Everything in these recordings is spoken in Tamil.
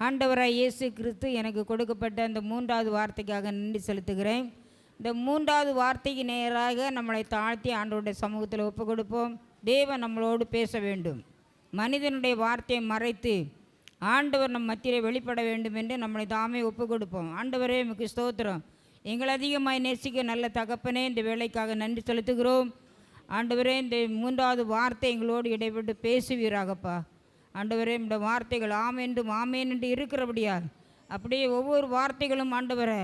ஆண்டவராய் இயேசு கிறிஸ்து எனக்கு கொடுக்கப்பட்ட அந்த 3வது வார்த்தைக்காக நன்றி செலுத்துகிறேன். இந்த 3வது வார்த்தைக்கு நேராக நம்மளை தாழ்த்தி ஆண்டவருடைய சமூகத்தில் ஒப்பு கொடுப்போம். தேவன் நம்மளோடு பேச வேண்டும். மனிதனுடைய வார்த்தையை மறைத்து ஆண்டவர் நம் மத்தியிலே வெளிப்பட வேண்டும் என்று நம்மளை தாமே ஒப்பு கொடுப்போம். ஆண்டவரே உமக்கு ஸ்தோத்திரம். எங்களை அதிகமாய் நேசிக்க நல்ல தகப்பனே, இந்த வேலைக்காக நன்றி செலுத்துகிறோம். ஆண்டவரே, இந்த 3வது வார்த்தை எங்களோடு இடைப்பட்டு பேசுவீராகப்பா. ஆண்டவரே, இந்த வார்த்தைகள் ஆமென்றும் ஆமேன் என்று இருக்கிறபடியால் அப்படியே ஒவ்வொரு வார்த்தைகளும் ஆண்டவரே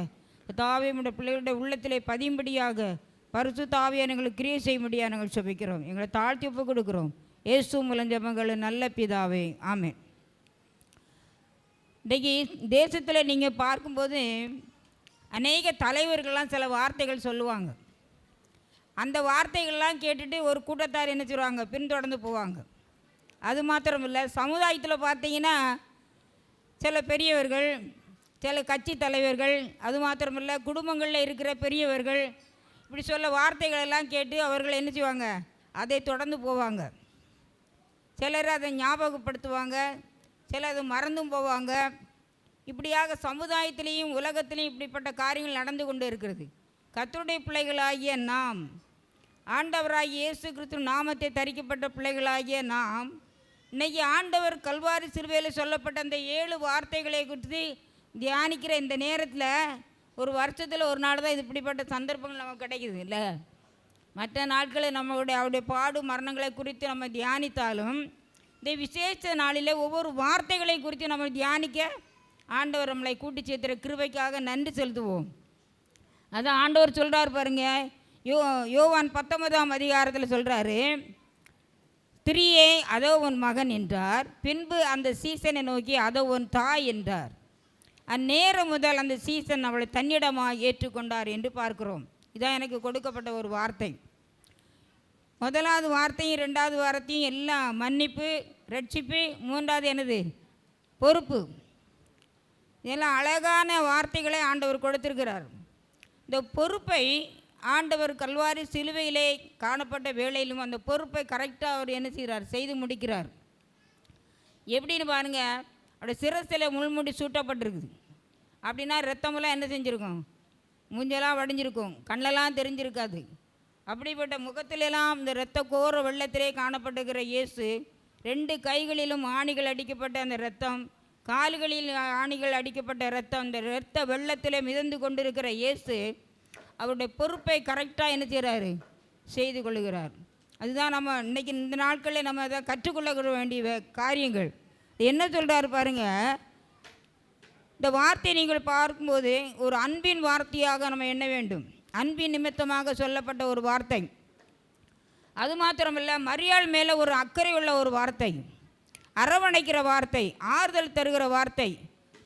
தாவே உடைய பிள்ளைகளுடைய உள்ளத்திலே பதியும்படியாக பரிசுத்த ஆவியானவரை எங்களுக்கு கிரியை செய்யும்படியாக நாங்கள் ஜெபிக்கிறோம். எங்களை தாழ்த்தி ஒப்பு கொடுக்கிறோம். இயேசு மூலம் ஜெபங்கள் நல்ல பிதாவே, ஆமென். இன்றைக்கி தேசத்தில் நீங்கள் பார்க்கும்போது அநேக தலைவர்கள்லாம் சில வார்த்தைகள் சொல்லுவாங்க. அந்த வார்த்தைகள்லாம் கேட்டுட்டு ஒரு கூட்டத்தார் என்ன செய்வாங்க, பின்தொடர்ந்து போவாங்க. அது மாத்திரம் இல்லை, சமுதாயத்தில் பார்த்தீங்கன்னா சில பெரியவர்கள், சில கட்சி தலைவர்கள், அது மாத்திரமில்லை குடும்பங்களில் இருக்கிற பெரியவர்கள் இப்படி சொல்ல வார்த்தைகளெல்லாம் கேட்டு அவர்கள் என்ன செய்வாங்க, அதை தொடர்ந்து போவாங்க. சிலர் அதை ஞாபகப்படுத்துவாங்க, சிலர் அதை மறந்தும் போவாங்க. இப்படியாக சமுதாயத்திலையும் உலகத்திலையும் இப்படிப்பட்ட காரியங்கள் நடந்து கொண்டு இருக்கிறது. கர்த்தருடைய பிள்ளைகளாகிய நாம், ஆண்டவராகிய இயேசு கிறிஸ்து நாமத்தை தரிக்கப்பட்ட பிள்ளைகளாகிய நாம் இன்றைக்கி ஆண்டவர் கல்வாரி சிலுவையில் சொல்லப்பட்ட அந்த 7 வார்த்தைகளை குறித்து தியானிக்கிற இந்த நேரத்தில் ஒரு வருஷத்தில் ஒரு நாள் தான் இது இப்படிப்பட்ட சந்தர்ப்பங்கள் நமக்கு கிடைக்குது இல்லை. மற்ற நாட்களில் அவருடைய பாடு மரணங்களை குறித்து நம்ம தியானித்தாலும் இந்த விசேஷ நாளில் ஒவ்வொரு வார்த்தைகளை குறித்து நம்ம தியானிக்க ஆண்டவர் நம்மளை கூட்டி சேர்த்துற கிருபைக்காக நன்றி செலுத்துவோம். அதான் ஆண்டவர் சொல்கிறார் பாருங்க, யோவான் 19ஆம் அதிகாரத்தில் சொல்கிறாரு, ஸ்திரியே அதோ உன் மகன் என்றார். பின்பு அந்த சீசனை நோக்கி அதோ உன் தாய் என்றார். அந்நேரம் முதல் அந்த சீசன் அவளை தன்னிடமாக ஏற்றுக்கொண்டார் என்று பார்க்கிறோம். இதான் எனக்கு கொடுக்கப்பட்ட ஒரு வார்த்தை. முதலாவது வார்த்தையும் 2வது வார்த்தையும் எல்லாம் மன்னிப்பு, ரட்சிப்பு, 3வது என்னது, பொறுப்பு. இதெல்லாம் அழகான வார்த்தைகளை ஆண்டவர் கொடுத்திருக்கிறார். இந்த பொறுப்பை ஆண்டவர் கல்வாரி சிலுவையிலே காணப்பட்ட வேளையிலும் அந்த பொறுப்பை கரெக்டாக அவர் என்ன செய்கிறார், செய்து முடிக்கிறார். எப்படின்னு பாருங்கள், அவருடைய சிரசில் முள்முடி சூட்டப்பட்டிருக்குது. அப்படின்னா ரத்தமெல்லாம் என்ன செஞ்சுருக்கும், மூஞ்செல்லாம் வடிஞ்சிருக்கும், கண்ணெல்லாம் தெரிஞ்சிருக்காது. அப்படிப்பட்ட முகத்திலெல்லாம் இந்த இரத்த கோர வெள்ளத்திலே காணப்பட்டிருக்கிற இயேசு 2 கைகளிலும் ஆணிகள் அடிக்கப்பட்ட அந்த இரத்தம், கால்களில் ஆணிகள் அடிக்கப்பட்ட இரத்தம், அந்த இரத்த வெள்ளத்திலே மிதந்து கொண்டிருக்கிற இயேசு அவருடைய பொறுப்பை கரெக்டாக என்ன செய்கிறாரு, செய்து கொள்கிறார். அதுதான் நம்ம இன்றைக்கி இந்த நாட்களில் நம்ம அதை கற்றுக்கொள்ள வேண்டிய காரியங்கள். என்ன சொல்கிறார் பாருங்கள், இந்த வார்த்தையை நீங்கள் பார்க்கும்போது ஒரு அன்பின் வார்த்தையாக நம்ம எண்ண வேண்டும். அன்பின் நிமித்தமாக சொல்லப்பட்ட ஒரு வார்த்தை. அது மாத்திரமல்ல, மரியாள் மேலே ஒரு அக்கறை உள்ள ஒரு வார்த்தை, அரவணைக்கிற வார்த்தை, ஆறுதல் தருகிற வார்த்தை,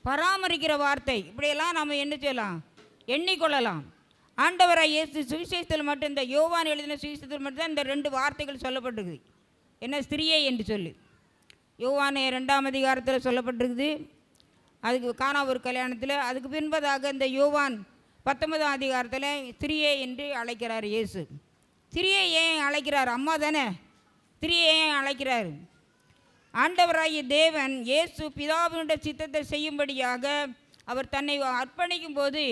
பராமரிக்கிற வார்த்தை. இப்படியெல்லாம் நம்ம என்ன செய்யலாம், எண்ணிக்கொள்ளலாம். ஆண்டவராய் இயேசு சுவிசேஷத்தில் மட்டும், இந்த யோவான் எழுதின சுவிசேஷத்தில் மட்டும்தான் இந்த 2 வார்த்தைகள் சொல்லப்பட்டிருக்குது. என்ன, ஸ்திரியே என்று சொல்லி யோவான் 2ஆம் அதிகாரத்தில் சொல்லப்பட்டிருக்குது. அதுக்கு காணா ஒரு கல்யாணத்தில். அதுக்கு பின்பதாக இந்த யோவான் 19ஆம் அதிகாரத்தில் ஸ்திரியே என்று அழைக்கிறார் இயேசு. ஸ்திரியை ஏன் அழைக்கிறார், அம்மா தானே, ஸ்திரியை ஏன் அழைக்கிறார்? ஆண்டவராகிய தேவன் இயேசு பிதாவினுடைய சித்தத்தை செய்யும்படியாக அவர் தன்னை அர்ப்பணிக்கும் போது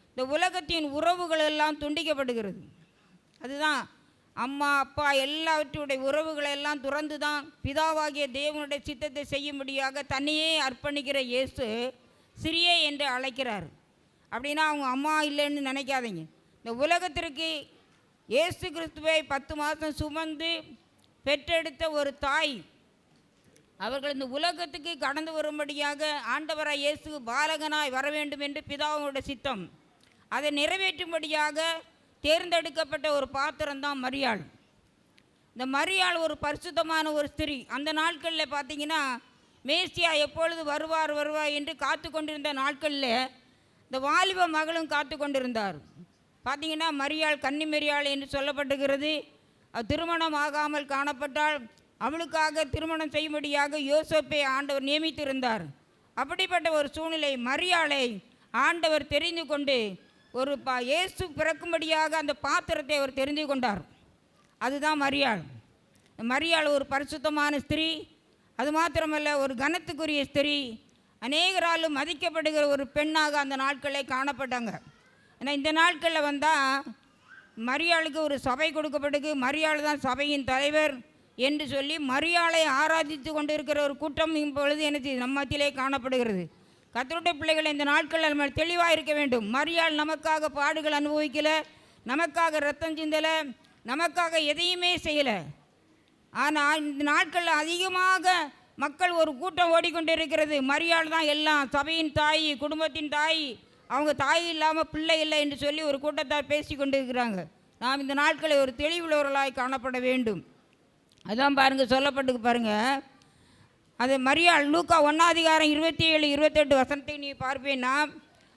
இந்த உலகத்தின் உறவுகள் எல்லாம் துண்டிக்கப்படுகிறது. அதுதான் அம்மா அப்பா எல்லாவற்றுடைய உறவுகளெல்லாம் துறந்து தான் பிதாவாகிய தேவனுடைய சித்தத்தை செய்யும்படியாக தன்னையே அர்ப்பணிக்கிற இயேசு சிறியே என்று அழைக்கிறார். அப்படின்னா அவங்க அம்மா இல்லைன்னு நினைக்காதீங்க. இந்த உலகத்திற்கு இயேசு கிறிஸ்துவை 10 மாதம் சுமந்து பெற்றெடுத்த ஒரு தாய், அவர்கள் இந்த உலகத்துக்கு கடந்து வரும்படியாக ஆண்டவராய் இயேசு பாலகனாய் வர வேண்டும் என்று பிதாவுடைய சித்தம், அதை நிறைவேற்றும்படியாக தேர்ந்தெடுக்கப்பட்ட ஒரு பாத்திரம்தான் மரியாள். இந்த மரியாள் ஒரு பரிசுத்தமான ஒரு ஸ்திரீ. அந்த நாட்களில் பார்த்தீங்கன்னா மேசியா எப்பொழுது வருவார் என்று காத்து கொண்டிருந்த நாட்களில் இந்த வாலிப மகளும் காத்து கொண்டிருந்தார். பார்த்தீங்கன்னா மரியாள் கன்னி மரியாள் என்று சொல்லப்பட்டுகிறது. திருமணம் ஆகாமல் காணப்பட்டால் அவளுக்காக திருமணம் செய்யும்படியாக யோசேப்பை ஆண்டவர் நியமித்திருந்தார். அப்படிப்பட்ட ஒரு சூழ்நிலை மரியாளை ஆண்டவர் தெரிந்து கொண்டு ஒரு இயேசு பிறக்கும்படியாக அந்த பாத்திரத்தை அவர் தெரிந்து கொண்டார். அதுதான் மரியாள். மரியாள் ஒரு பரிசுத்தமான ஸ்திரீ. அது மாத்திரமல்ல, ஒரு கனத்துக்குரிய ஸ்திரீ. அநேகராலும் மதிக்கப்படுகிற ஒரு பெண்ணாக அந்த நாட்களில் காணப்பட்டாங்க. ஏன்னா இந்த நாட்களில் வந்தால் மரியாளுக்கு ஒரு சபை கொடுக்கப்பட்டிருக்கு, மரியாள் தான் சபையின் தலைவர் என்று சொல்லி மரியாளை ஆராதித்து கொண்டு இருக்கிற ஒரு கூட்டம் இப்பொழுது எனக்கு நம்ம மத்தியிலே காணப்படுகிறது. கர்த்தருடைய பிள்ளைகள் இந்த நாட்களில் நம்ம தெளிவாக இருக்க வேண்டும். மரியாள் நமக்காக பாடுகள் அனுபவிக்கலை, நமக்காக ரத்தம் சிந்தலை, நமக்காக எதையுமே செய்யலை. ஆனால் இந்த நாட்களில் அதிகமாக மக்கள் ஒரு கூட்டம் ஓடிக்கொண்டு இருக்கிறது. மரியாள் தான் எல்லாம், சபையின் தாய், குடும்பத்தின் தாய், அவங்க தாய் இல்லாமல் பிள்ளை இல்லை என்று சொல்லி ஒரு கூட்டத்தார் பேசி கொண்டு இருக்கிறாங்க. நாம் இந்த நாட்களை ஒரு தெளிவுள்ளவர்களாய் காணப்பட வேண்டும். அதான் பாருங்கள் சொல்லப்பட்டு பாருங்கள். அது மரியாள் லூக்கா 1:27-28 நீ பார்ப்பேன்னா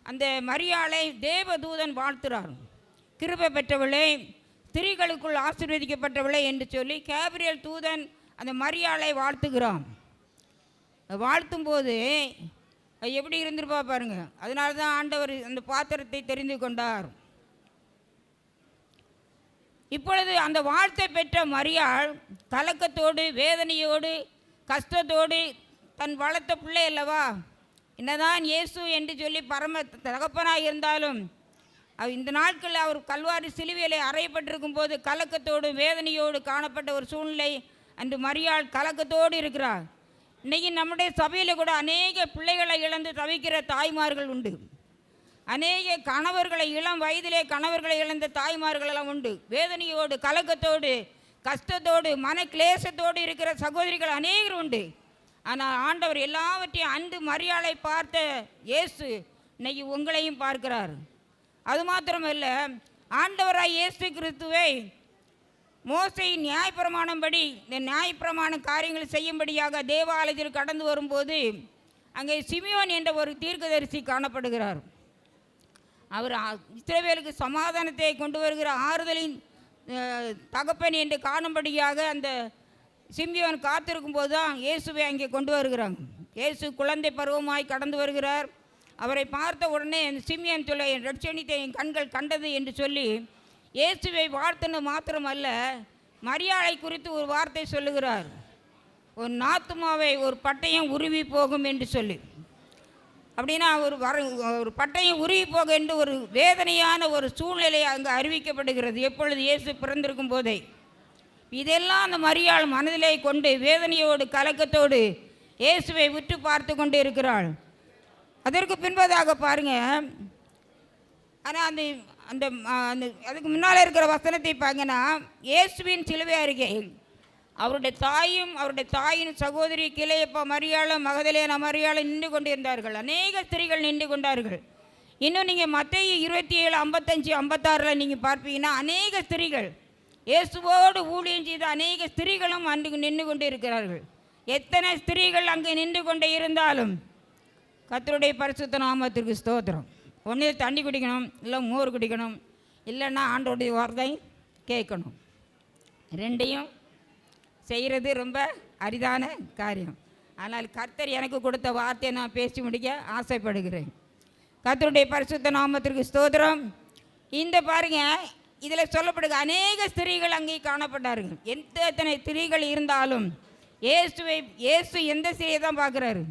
அந்த மரியாளை தேவதூதன் வாழ்த்துறார். கிருபை பெற்றவளே, ஸ்திரீகளுக்குள் ஆசீர்வதிக்கப்பட்டவளே என்று சொல்லி கேப்ரியல் தூதன் அந்த மரியாளை வாழ்த்துகிறான். வாழ்த்தும் போது எப்படி இருந்திருப்பா பாருங்க. அதனால தான் ஆண்டவர் அந்த பாத்திரத்தை தெரிந்து கொண்டார். இப்பொழுது அந்த வாழ்த்தை பெற்ற மரியாள் கலக்கத்தோடு, வேதனையோடு, கஷ்டத்தோடு, தன் வளர்த்த பிள்ளை அல்லவா, என்னதான் இயேசு என்று சொல்லி பரம தகப்பனாக இருந்தாலும் இந்த நாட்களில் அவர் கல்வாரி சிலுவையிலே அறையப்பட்டிருக்கும் போது கலக்கத்தோடு, வேதனையோடு காணப்பட்ட ஒரு சூழ்நிலை அன்று மரியாள் கலக்கத்தோடு இருக்கிறார். இன்றைக்கி நம்முடைய சபையில் கூட அநேக பிள்ளைகளை இழந்து தவிக்கிற தாய்மார்கள் உண்டு. அநேக கணவர்களை, இளம் வயதிலே கணவர்களை இழந்த தாய்மார்களெல்லாம் உண்டு. வேதனையோடு, கலக்கத்தோடு, கஷ்டத்தோடு, மன கிளேசத்தோடு இருக்கிற சகோதரிகள் அநேகர் உண்டு. ஆனால் ஆண்டவர் எல்லாவற்றையும் அன்று மரியாளை பார்த்த இயேசு இன்னைக்கு உங்களையும் பார்க்கிறார். அது மாத்திரமல்ல, ஆண்டவராய் இயேசு கிறிஸ்துவை மோசையின் நியாயப்பிரமாணம்படி இந்த நியாயப்பிரமாண காரியங்கள் செய்யும்படியாக தேவாலயத்தில் கடந்து வரும்போது அங்கே சிமியோன் என்ற ஒரு தீர்க்கதரிசி காணப்படுகிறார். அவர் இஸ்ரவேலுக்கு சமாதானத்தை கொண்டு வருகிற ஆறுதலின் தகப்பன் என்று காணும்படியாக அந்த சிமியோன் காத்திருக்கும் போது தான் இயேசுவை அங்கே கொண்டு வருகிறாங்க. இயேசு குழந்தை பருவமாய் கடந்து வருகிறார். அவரை பார்த்த உடனே சிமியோன் சொல்ல, என் ரட்சணித்தை என் கண்கள் கண்டது என்று சொல்லி இயேசுவை வாழ்த்துன்னு மாத்திரமல்ல, மரியாளை குறித்து ஒரு வார்த்தை சொல்லுகிறார். ஒரு நாத்துமாவை ஒரு பட்டயம் உருவி போகும் என்று சொல்லி, அப்படின்னா ஒரு பட்டயம் உருவி போக என்று ஒரு வேதனையான ஒரு சூழ்நிலை அங்கே அறிவிக்கப்படுகிறது. எப்பொழுது இயேசு பிறந்திருக்கும் போதே இதெல்லாம் அந்த மரியாள் மனதிலே கொண்டு வேதனையோடு கலக்கத்தோடு இயேசுவை விட்டு பார்த்து கொண்டு இருக்கிறாள். அதற்கு பின்பதாக பாருங்கள். ஆனால் அந்த அந்த அதுக்கு முன்னால் இருக்கிற வசனத்தை பார்ங்கன்னா, இயேசுவின் சிலுவை அருகே அவருடைய தாயும் அவருடைய தாயின் சகோதரி கிளையப்பா மரியாளும் மகதலேனா மரியாளும் நின்று கொண்டிருந்தார்கள். அநேக ஸ்திரீகள் நின்று கொண்டார்கள். இன்னும் நீங்கள் மத்தேயு 27:55-56 நீங்கள் பார்ப்பீங்கன்னா அநேக ஸ்திரீகள் இயேசுவோடு ஊழியம் செய்த அநேக ஸ்திரீகளும் அன்று நின்று கொண்டு இருக்கிறார்கள். எத்தனை ஸ்திரீகள் அங்கே நின்று கொண்டே இருந்தாலும் கர்த்தருடைய பரிசுத்த நாமத்திற்கு ஸ்தோத்திரம். ஒன்று தண்ணி குடிக்கணும், இல்லை மோர் குடிக்கணும், இல்லைன்னா ஆண்டோடைய வார்த்தை கேட்கணும். ரெண்டையும் செய்கிறது ரொம்ப அரிதான காரியம். ஆனால் கர்த்தர் எனக்கு கொடுத்த வார்த்தையை நான் பேசி முடிக்க ஆசைப்படுகிறேன். கர்த்தருடைய பரிசுத்த நாமத்திற்கு ஸ்தோத்திரம். இந்த பாருங்கள், இதில் சொல்லப்படுகிற அநேக ஸ்திரீகள் அங்கே காணப்பட்டார்கள். எத்தனை ஸ்திரீகள் இருந்தாலும் இயேசு எந்த ஸ்திரியை தான் பார்க்குறாரு?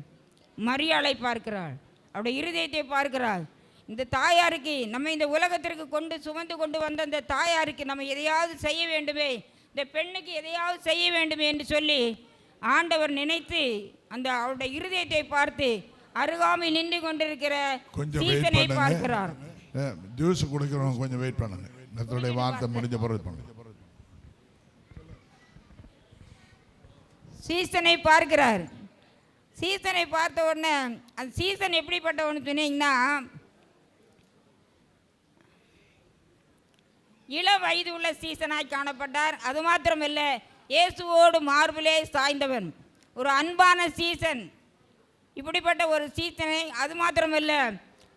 மரியாளை பார்க்கிறாள், அவருடைய இருதயத்தை பார்க்கிறாள். இந்த தாயாருக்கு நம்ம இந்த உலகத்திற்கு சுமந்து கொண்டு வந்த இந்த தாயாருக்கு நம்ம எதையாவது செய்ய வேண்டுமே, இந்த பெண்ணுக்கு எதையாவது செய்ய வேண்டுமே என்று சொல்லி ஆண்டவர் நினைத்து அந்த அவருடைய இருதயத்தை பார்த்து அருகாமை நின்று கொண்டிருக்கிற சீசனை பார்க்கிறார். ஜூஸ் குடிக்கிறோம், கொஞ்சம் வெயிட் பண்ணுங்க. கர்த்தருடைய வார்த்தை முடிஞ்ச பிறகு பண்ணுங்க. சீசனை பார்க்கிறார். சீசனை பார்த்த உடனே அந்த சீசன் எப்படிப்பட்டவன்னு சொன்னீங்கன்னா, இள வயது உள்ள சீசனாய் காணப்பட்டார். அது மாத்திரமில்லை, இயேசுவோடு மார்பிலே சாய்ந்தவன், ஒரு அன்பான சீசன். இப்படிப்பட்ட ஒரு சீசனை, அது மாத்திரமில்லை,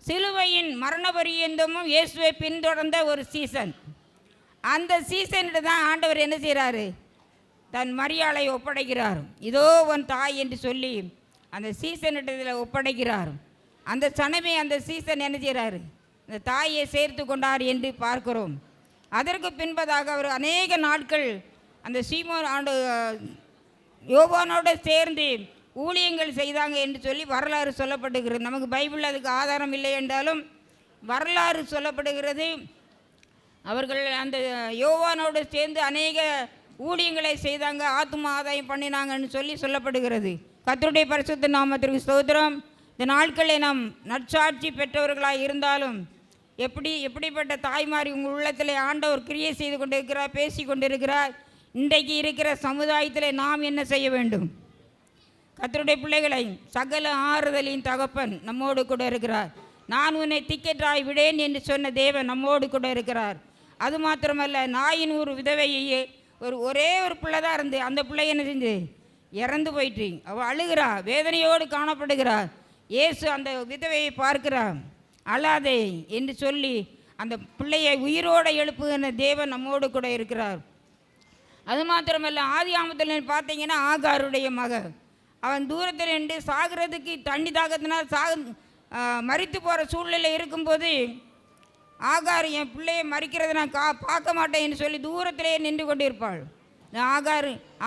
சிலுவையின் மரண பரியந்தமும் இயேசுவை பின்தொடர்ந்த ஒரு சீசன். அந்த சீசனிட்டு தான் ஆண்டவர் என்ன செய்கிறாரு? தன் மரியாளை ஒப்படைக்கிறார். இதோ உன் தாய் என்று சொல்லி அந்த சீசனிட்டத்தில் ஒப்படைக்கிறார். அந்த சனமே அந்த சீசன் என்ன செய்கிறார்? இந்த தாயை சேர்த்து கொண்டார் என்று பார்க்கிறோம். அதற்கு பின்பதாக அவர் அநேக நாட்கள் அந்த சீமோன் யோவானோடு சேர்ந்து ஊழியங்கள் செய்தாங்க என்று சொல்லி வரலாறு சொல்லப்படுகிறது. நமக்கு பைபிள் அதுக்கு ஆதாரம் இல்லை என்றாலும் வரலாறு சொல்லப்படுகிறது. அவர்கள் அந்த யோவானோடு சேர்ந்து அநேக ஊழியங்களை செய்தாங்க, ஆத்தும ஆதாயம் பண்ணினாங்கன்னு சொல்லி சொல்லப்படுகிறது. கர்த்தருடைய பரிசுத்த நாமத்திற்கு ஸ்தோத்திரம். இந்த நாட்களில் நாம் நற்சாட்சி பெற்றவர்களாக இருந்தாலும் எப்படிப்பட்ட தாய்மாரி உங்கள் உள்ளத்தில் ஆண்டவர் கிரியை செய்து கொண்டிருக்கிறார், பேசி கொண்டிருக்கிறார். இன்றைக்கு இருக்கிற சமுதாயத்தில் நாம் என்ன செய்ய வேண்டும்? கர்த்தருடைய பிள்ளைகளை சகல ஆறுதலின் தகப்பன் நம்மோடு கூட இருக்கிறார். நான் உன்னை திக்கெட்டாய் விடேன் என்று சொன்ன தேவன் நம்மோடு கூட இருக்கிறார். அது மாத்திரமல்ல, நாயின் ஒரு விதவையே ஒரே ஒரு பிள்ளை தான் இருந்து அந்த பிள்ளை என்ன செஞ்சு இறந்து போயிட்டு அவள் அழுகிறா, வேதனையோடு காணப்படுகிறார். இயேசு அந்த விதவையை பார்க்கிறார். அழாதே என்று சொல்லி அந்த பிள்ளையை உயிரோடு எழுப்புகிற தேவன் நம்மோடு கூட இருக்கிறார். அது மாத்திரமல்ல, ஆதி ஆமத்தில் பார்த்தீங்கன்னா ஆகாருடைய மகன் அவன் தூரத்தில் நின்று சாகிறதுக்கு தண்ணி தாகத்தினால் மரித்து போகிற சூழ்நிலை இருக்கும்போது ஆகார் என் பிள்ளையை மறிக்கிறத நான் பார்க்க மாட்டேன்னு சொல்லி தூரத்திலே நின்று கொண்டிருப்பாள்.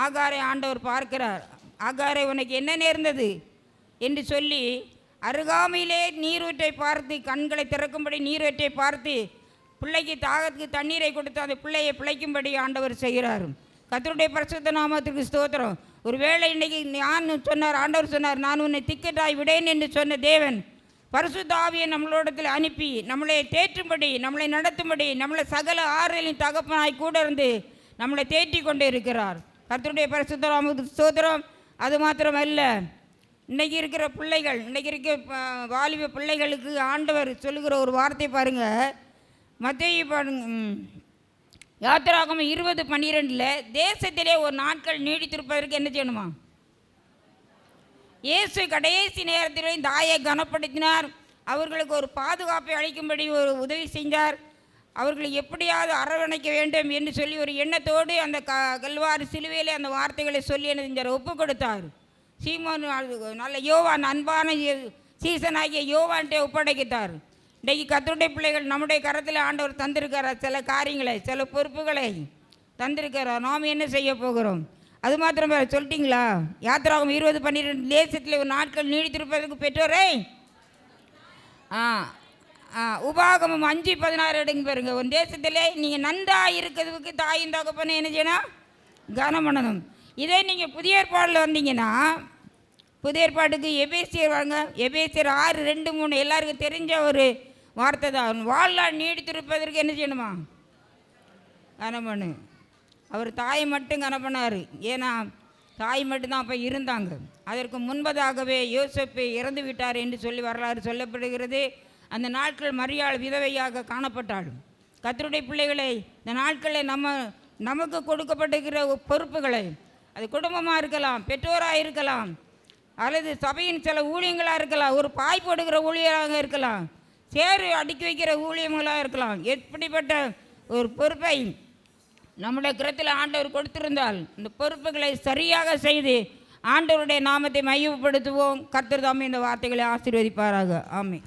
ஆகாரை ஆண்டவர் பார்க்கிறார். ஆகாரை உனக்கு என்ன நேர்ந்தது என்று சொல்லி அருகாமையிலே நீரூற்றை பார்த்து கண்களை திறக்கும்படி நீரூற்றை பார்த்து பிள்ளைக்கு தாகத்துக்கு தண்ணீரை கொடுத்து அந்த பிள்ளையை பிழைக்கும்படி ஆண்டவர் செய்கிறார். கர்த்தருடைய பரிசுத்த நாமத்திற்கு ஸ்தோத்திரம். ஒருவேளை இன்றைக்கி ஆண்டவர் சொன்னார், நான் உன்னை திக்கெட்டாய் விடேன் என்று சொன்ன தேவன் பரிசுத்த ஆவியை நம்மளோடத்தில் அனுப்பி நம்மளை தேற்றும்படி, நம்மளை நடத்தும்படி, நம்மளை சகல ஆறுதலின் தகப்பனாய் கூட இருந்து நம்மளை தேற்றி கொண்டு இருக்கிறார். கர்த்தருடைய பரிசுத்த நாமத்திற்கு ஸ்தோத்திரம். அது மாத்திரமல்ல, இன்றைக்கி இருக்கிற பிள்ளைகள், இன்றைக்கி இருக்கிற வாலிப பிள்ளைகளுக்கு ஆண்டவர் சொல்லுகிற ஒரு வார்த்தை பாருங்கள். மத்தேயு யாத்திராகமம் 20:12 தேசத்திலே ஒரு நாட்கள் நீடித்திருப்பதற்கு என்ன செய்யணுமா? இயேசு கடைசி நேரத்தில் தாயை கனப்படுத்தினார். அவர்களுக்கு ஒரு பாதுகாப்பை அளிக்கும்படி ஒரு உதவி செஞ்சார். அவர்களை எப்படியாவது அரவணைக்க வேண்டும் என்று சொல்லி ஒரு எண்ணத்தோடு அந்த கல்வாரி சிலுவையிலே அந்த வார்த்தைகளை சொல்லி என்ன செஞ்சார்? ஒப்பு கொடுத்தார். சீமோன் நல்ல யோவான், அன்பான சீசனாகிய யோவான்கிட்ட ஒப்படைத்தார். இன்றைக்கு கர்த்தருடைய பிள்ளைகள் நம்முடைய கரத்தில் ஆண்டவர் தந்திருக்கிறார். சில காரியங்களை, சில பொறுப்புகளை தந்திருக்கிறார். நாம் என்ன செய்ய போகிறோம்? அது மாத்திரம் சொல்லிட்டீங்களா? யாத்திராகமம் 20:12 தேசத்தில் ஒரு நாட்கள் நீடித்திருப்பதற்கு பெற்றோரை உபாகமம் 5:16 எடுங்க பாருங்க. ஒரு தேசத்திலே நீங்கள் நன்றாக இருக்கிறதுக்கு தாயின் தகப்பனை என்ன செய்யணும்? கனம் பண்ணணும். இதே நீங்கள் புதிய ஏற்பாடில் வந்தீங்கன்னா, புதிய ஏற்பாட்டுக்கு எபேசியர் வாங்க. எபேசியர் 6:2-3 எல்லாருக்கும் தெரிஞ்ச ஒரு வார்த்தை தான். வாழ்நாள் நீடித்திருப்பதற்கு என்ன செய்யணுமா? கனம் பண்ணு. அவர் தாயை மட்டும் கனம் பண்ணார். ஏன்னா தாய் மட்டும்தான் அப்போ இருந்தாங்க. அதற்கு முன்பதாகவே யோசேப்பு இறந்து விட்டார் என்று சொல்லி வரலாறு சொல்லப்படுகிறது. அந்த நாட்கள் மரியாள் விதவையாக காணப்பட்டாள். கர்த்தருடைய பிள்ளைகளை இந்த நாட்களில் நமக்கு கொடுக்கப்பட்டிருக்கிற பொறுப்புகளை, அது குடும்பமாக இருக்கலாம், பெற்றோராக இருக்கலாம், அல்லது சபையின் சில ஊழியங்களாக இருக்கலாம், ஒரு பாய் போடுகிற ஊழியராக இருக்கலாம், சேறு அடுக்கி வைக்கிற ஊழியங்களாக இருக்கலாம். எப்படிப்பட்ட ஒரு பொறுப்பை நம்முடைய கரத்தில் ஆண்டவர் கொடுத்திருந்தால் இந்த பொறுப்புகளை சரியாக செய்து ஆண்டவருடைய நாமத்தை மையப்படுத்துவோம். கர்த்தர் தாமே இந்த வார்த்தைகளை ஆசீர்வதிப்பாராக. ஆமென்.